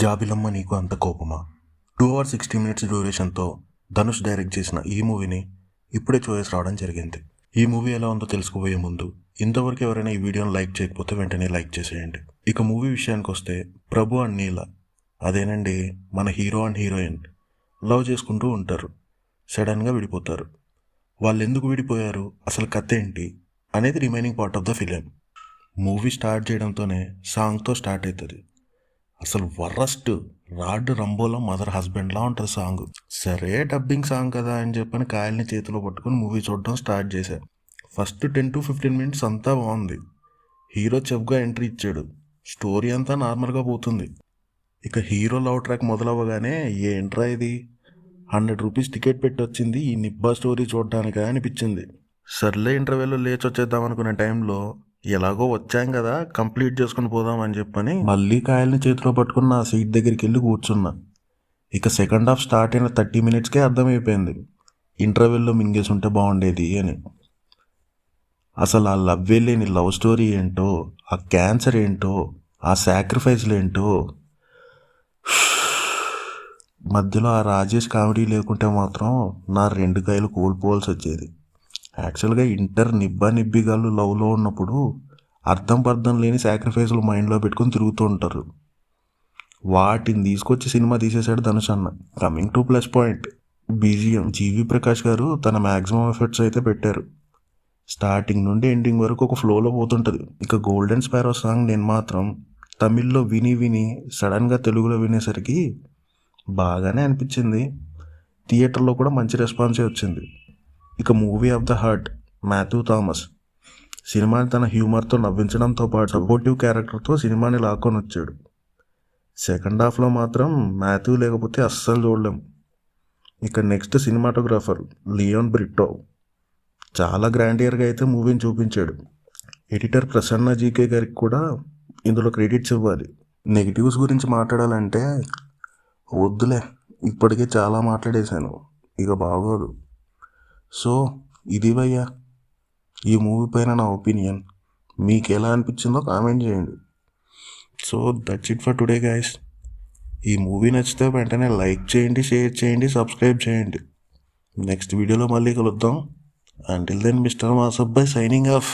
జాబిలమ్మ నీకు అంత కోపమా 2 hours 60 minutes డ్యూరేషన్తో ధనుష్ డైరెక్ట్ చేసిన ఈ మూవీని ఇప్పుడే చూసేసి రావడం జరిగింది. ఈ మూవీ ఎలా ఉందో తెలుసుకోబోయే ముందు ఇంతవరకు ఎవరైనా ఈ వీడియోని లైక్ చేయకపోతే వెంటనే లైక్ చేసేయండి. ఇక మూవీ విషయానికి వస్తే ప్రభు అండ్ నీల, అదేనండి మన హీరో అండ్ హీరోయిన్ లవ్ చేసుకుంటూ ఉంటారు. సడన్గా విడిపోతారు. వాళ్ళు ఎందుకు విడిపోయారు, అసలు కథ ఏంటి అనేది remaining part of the film. Movie start చేయడంతోనే సాంగ్తో స్టార్ట్ అవుతుంది. అసలు వరస్ట్ రాడ్ రంబోలో మదర్ హస్బెండ్లా ఉంటుంది సాంగ్. సరే డబ్బింగ్ సాంగ్ కదా అని చెప్పని కాయల్ని చేతిలో పట్టుకుని మూవీ చూడడం స్టార్ట్ చేశాను. ఫస్ట్ 10 to 15 minutes అంతా బాగుంది. హీరో చెఫ్గా ఎంట్రీ ఇచ్చాడు. స్టోరీ అంతా నార్మల్గా పోతుంది. ఇక హీరో లవ్ ట్రాక్ మొదలవ్వగానే ఏంట్రా ఇది, 100 rupees టికెట్ పెట్టి వచ్చింది ఈ నిబ్బా స్టోరీ చూడడానికా అనిపించింది. సర్లే ఇంటర్వెల్లో లేచి వచ్చేద్దాం అనుకునే టైంలో ఎలాగో వచ్చాం కదా కంప్లీట్ చేసుకుని పోదామని చెప్పని మళ్ళీ కాయల్ని చేతిలో పట్టుకుని నా సీట్ దగ్గరికి వెళ్ళి కూర్చున్నా. ఇక సెకండ్ హాఫ్ స్టార్ట్ అయిన 30 minutesకే అర్థమైపోయింది ఇంటర్వెల్లో మింగేసి ఉంటే బాగుండేది అని. అసలు ఆ లవ్ లేని లవ్ స్టోరీ ఏంటో, ఆ క్యాన్సర్ ఏంటో, ఆ సాక్రిఫైస్లు ఏంటో, మధ్యలో ఆ రాజేష్ కామెడీ లేకుంటే మాత్రం నా 2 కాయలు కోల్పోవాల్సి వచ్చేది. యాక్చువల్గా ఇంటర్ నిబ్బిగాళ్ళు లవ్లో ఉన్నప్పుడు అర్థం లేని సాక్రిఫైస్లు మైండ్లో పెట్టుకుని తిరుగుతూ ఉంటారు. వాటిని తీసుకొచ్చి సినిమా తీసేశాడు ధనుష్ అన్న. Coming to plus point, BGM GV Prakash garu తన మ్యాక్సిమం ఎఫర్ట్స్ అయితే పెట్టారు. స్టార్టింగ్ నుండి ఎండింగ్ వరకు ఒక ఫ్లోలో పోతుంటుంది. ఇక గోల్డెన్ స్పారో సాంగ్ నేను మాత్రం తమిళ్లో విని సడన్గా తెలుగులో వినేసరికి బాగానే అనిపించింది. థియేటర్లో కూడా మంచి రెస్పాన్సే వచ్చింది. ఇక movie of the heart Matthew Thomas సినిమాని తన హ్యూమర్తో నవ్వించడంతో పాటు సపోర్టివ్ క్యారెక్టర్తో సినిమాని లాక్కొని వచ్చాడు. సెకండ్ హాఫ్లో మాత్రం మాథ్యూ లేకపోతే అస్సలు చూడలేం. ఇక నెక్స్ట్ సినిమాటోగ్రాఫర్ లియోన్ బ్రిట్టో చాలా గ్రాండియర్గా అయితే మూవీని చూపించాడు. ఎడిటర్ ప్రసన్న జీకే గారికి కూడా ఇందులో క్రెడిట్స్ ఇవ్వాలి. నెగిటివ్స్ గురించి మాట్లాడాలంటే వద్దులే, ఇప్పటికే చాలా మాట్లాడేశాను, ఇక బాగోదు. సో ఇది భయ్యా ఈ మూవీ పైన నా ఒపీనియన్. మీకు ఎలా అనిపించిందో కామెంట్ చేయండి. So that's it for today guys. ఈ మూవీ నచ్చితే వెంటనే లైక్ చేయండి, షేర్ చేయండి, సబ్స్క్రైబ్ చేయండి. నెక్స్ట్ వీడియోలో మళ్ళీ కలుద్దాం. Until then mister Masabbai signing of.